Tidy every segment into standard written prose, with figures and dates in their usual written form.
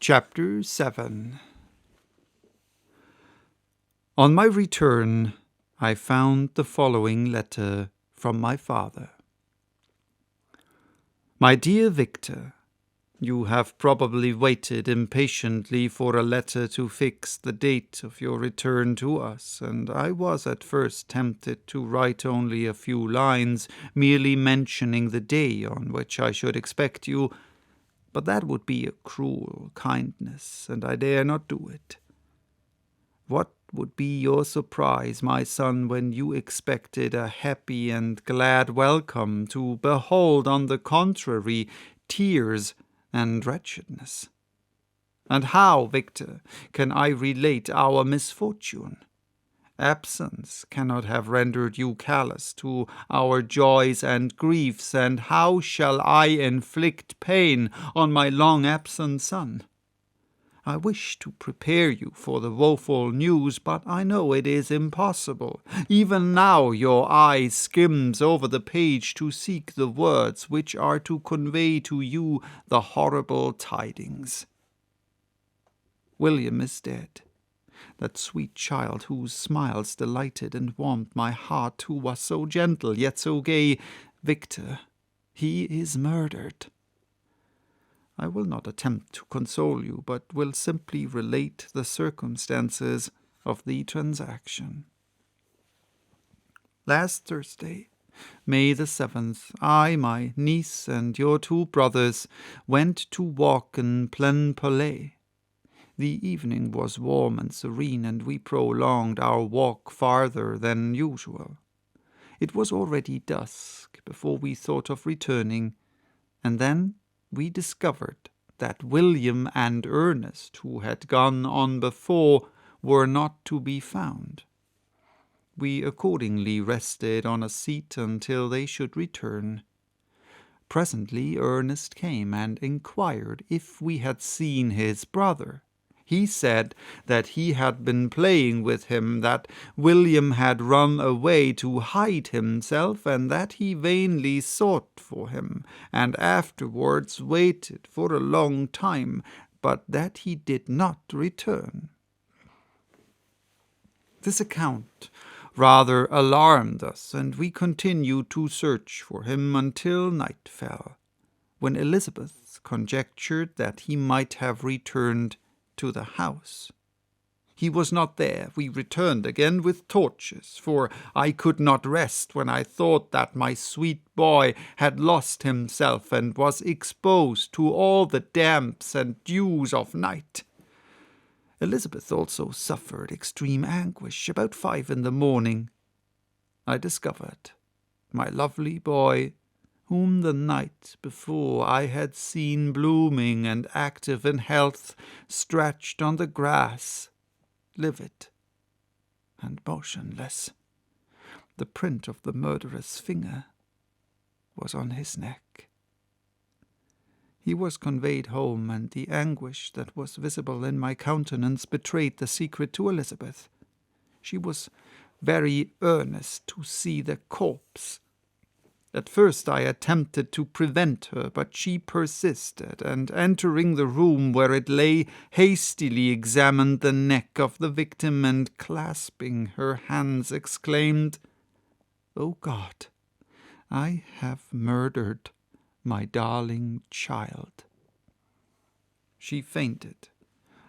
Chapter 7. On my return, I found the following letter from my father. My dear Victor, you have probably waited impatiently for a letter to fix the date of your return to us, and I was at first tempted to write only a few lines, merely mentioning the day on which I should expect you, but that would be a cruel kindness, and I dare not do it. What would be your surprise, my son, when you expected a happy and glad welcome, to behold, on the contrary, tears and wretchedness? And how, Victor, can I relate our misfortune? Absence cannot have rendered you callous to our joys and griefs, and how shall I inflict pain on my long-absent son? I wish to prepare you for the woeful news, but I know it is impossible. Even now your eye skims over the page to seek the words which are to convey to you the horrible tidings. William is dead. That sweet child whose smiles delighted and warmed my heart, who was so gentle yet so gay, Victor, he is murdered. I will not attempt to console you, but will simply relate the circumstances of the transaction. Last Thursday, May the 7th, I, my niece, and your 2 brothers went to walk in Plainpalais. The evening was warm and serene, and we prolonged our walk farther than usual. It was already dusk before we thought of returning, and then we discovered that William and Ernest, who had gone on before, were not to be found. We accordingly rested on a seat until they should return. Presently Ernest came and inquired if we had seen his brother. He said that he had been playing with him, that William had run away to hide himself, and that he vainly sought for him, and afterwards waited for a long time, but that he did not return. This account rather alarmed us, and we continued to search for him until night fell, when Elizabeth conjectured that he might have returned to the house. He was not there. We returned again with torches, for I could not rest when I thought that my sweet boy had lost himself and was exposed to all the damps and dews of night. Elizabeth also suffered extreme anguish. About 5 in the morning, I discovered my lovely boy, whom the night before I had seen blooming and active in health, stretched on the grass, livid and motionless. The print of the murderous finger was on his neck. He was conveyed home, and the anguish that was visible in my countenance betrayed the secret to Elizabeth. She was very earnest to see the corpse. At first I attempted to prevent her, but she persisted, and entering the room where it lay, hastily examined the neck of the victim, and clasping her hands exclaimed, "O God, I have murdered my darling child." She fainted,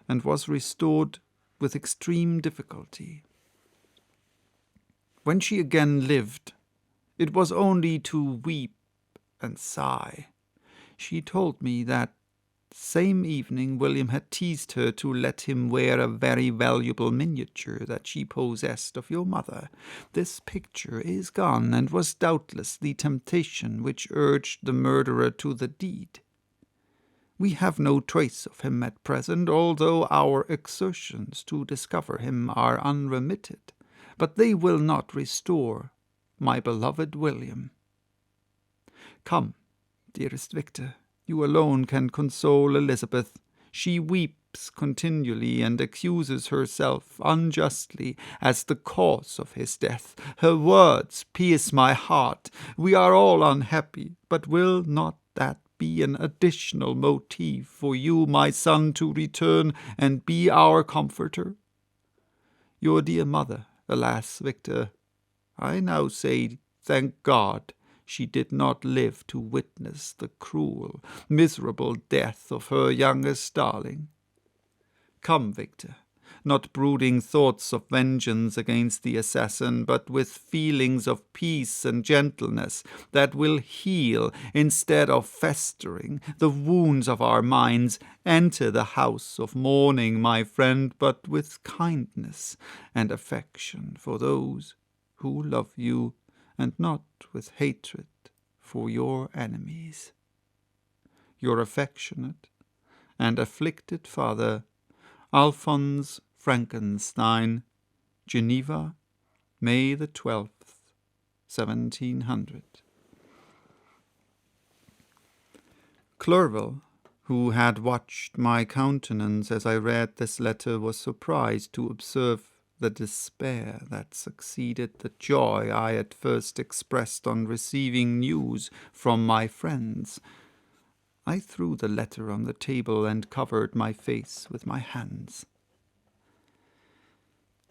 and was restored with extreme difficulty. When she again lived, it was only to weep and sigh. She told me that same evening William had teased her to let him wear a very valuable miniature that she possessed of your mother. This picture is gone, and was doubtless the temptation which urged the murderer to the deed. We have no trace of him at present, although our exertions to discover him are unremitted, but they will not restore my beloved William. Come, dearest Victor, you alone can console Elizabeth. She weeps continually and accuses herself unjustly as the cause of his death. Her words pierce my heart. We are all unhappy, but will not that be an additional motive for you, my son, to return and be our comforter? Your dear mother, alas, Victor, I now say, thank God, she did not live to witness the cruel, miserable death of her youngest darling. Come, Victor, not brooding thoughts of vengeance against the assassin, but with feelings of peace and gentleness that will heal instead of festering the wounds of our minds. Enter the house of mourning, my friend, but with kindness and affection for those who love you, and not with hatred for your enemies. Your affectionate and afflicted father, Alphonse Frankenstein, Geneva, May the 12th, 1700. Clerval, who had watched my countenance as I read this letter, was surprised to observe the despair that succeeded the joy I at first expressed on receiving news from my friends. I threw the letter on the table and covered my face with my hands.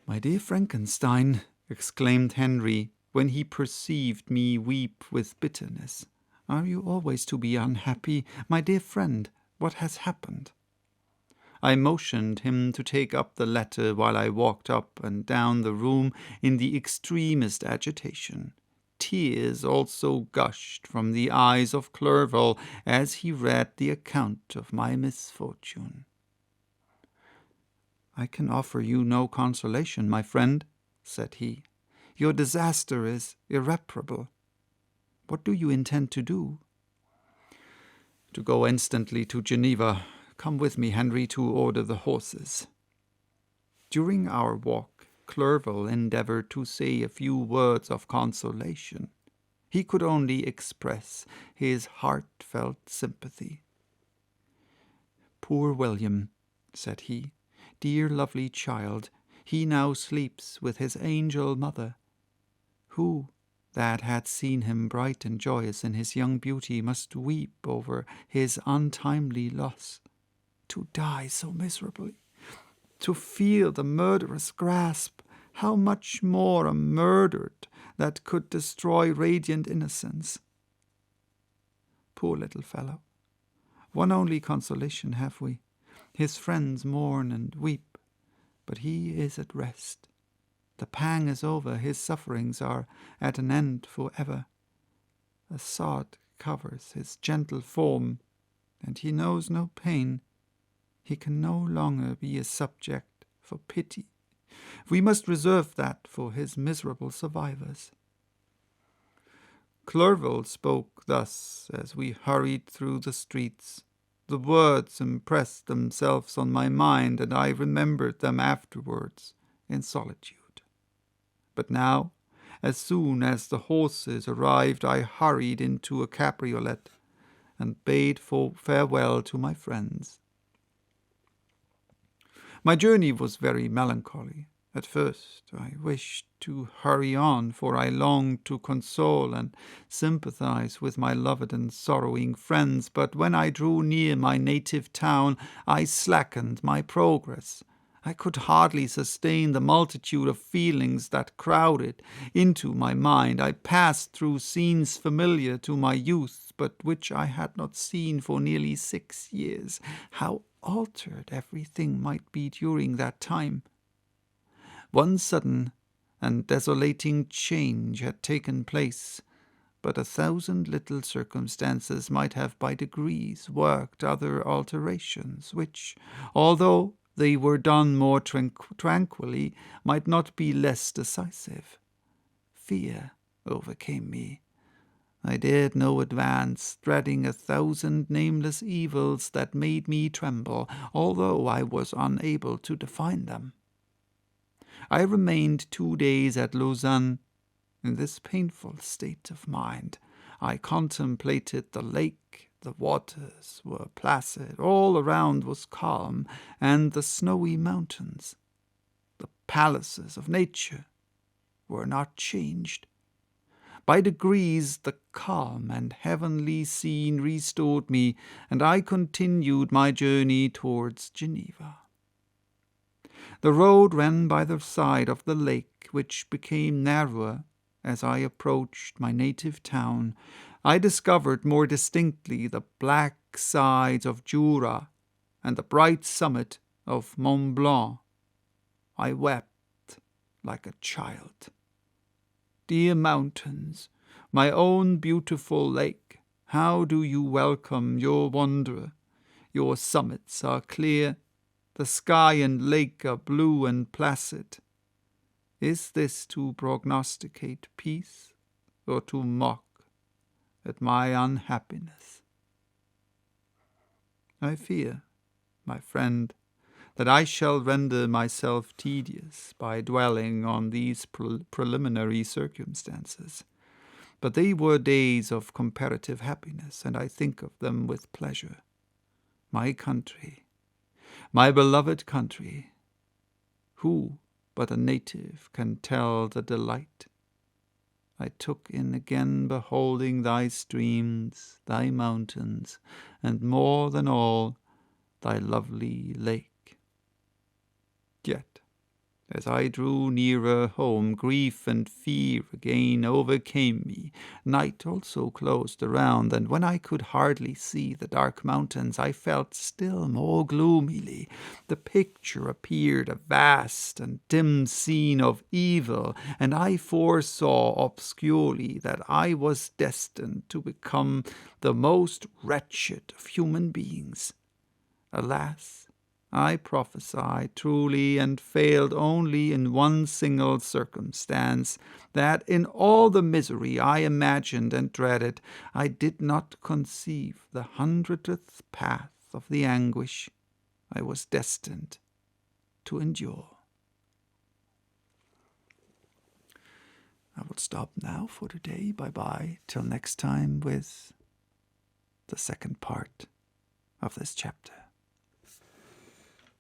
"My dear Frankenstein," exclaimed Henry, when he perceived me weep with bitterness, "are you always to be unhappy? My dear friend, what has happened?" I motioned him to take up the letter while I walked up and down the room in the extremest agitation. Tears also gushed from the eyes of Clerval as he read the account of my misfortune. "I can offer you no consolation, my friend," said he. "Your disaster is irreparable. What do you intend to do?" "To go instantly to Geneva. Come with me, Henry, to order the horses." During our walk, Clerval endeavored to say a few words of consolation. He could only express his heartfelt sympathy. "Poor William," said he, "dear lovely child, he now sleeps with his angel mother. Who that had seen him bright and joyous in his young beauty must weep over his untimely loss. To die so miserably, to feel the murderous grasp, how much more a murdered that could destroy radiant innocence. Poor little fellow, one only consolation have we. His friends mourn and weep, but he is at rest. The pang is over, his sufferings are at an end for ever. A sod covers his gentle form, and he knows no pain. He can no longer be a subject for pity. We must reserve that for his miserable survivors." Clerval spoke thus as we hurried through the streets. The words impressed themselves on my mind, and I remembered them afterwards in solitude. But now, as soon as the horses arrived, I hurried into a cabriolet and bade farewell to my friends. My journey was very melancholy. At first I wished to hurry on, for I longed to console and sympathize with my loved and sorrowing friends, but when I drew near my native town, I slackened my progress. I could hardly sustain the multitude of feelings that crowded into my mind. I passed through scenes familiar to my youth, but which I had not seen for nearly 6 years. How altered everything might be during that time! One sudden and desolating change had taken place, but 1,000 little circumstances might have by degrees worked other alterations, which, although they were done more tranquilly, might not be less decisive. Fear overcame me. I dared no advance, dreading 1,000 nameless evils that made me tremble, although I was unable to define them. I remained 2 days at Lausanne. In this painful state of mind, I contemplated the lake. The waters were placid, all around was calm, and the snowy mountains, the palaces of nature, were not changed. By degrees the calm and heavenly scene restored me, and I continued my journey towards Geneva. The road ran by the side of the lake, which became narrower as I approached my native town. I discovered more distinctly the black sides of Jura and the bright summit of Mont Blanc. I wept like a child. Dear mountains, my own beautiful lake, how do you welcome your wanderer? Your summits are clear, the sky and lake are blue and placid. Is this to prognosticate peace, or to mock at my unhappiness? I fear, my friend, that I shall render myself tedious by dwelling on these preliminary circumstances. But they were days of comparative happiness, and I think of them with pleasure. My country, my beloved country, who but a native can tell the delight I took in again beholding thy streams, thy mountains, and more than all, thy lovely lake. Yet, as I drew nearer home, grief and fear again overcame me. Night also closed around, and when I could hardly see the dark mountains, I felt still more gloomily. The picture appeared a vast and dim scene of evil, and I foresaw obscurely that I was destined to become the most wretched of human beings. Alas, I prophesied truly and failed only in one single circumstance, that in all the misery I imagined and dreaded, I did not conceive the 100th path of the anguish I was destined to endure. I will stop now for today. Bye-bye. Till next time with the second part of this chapter.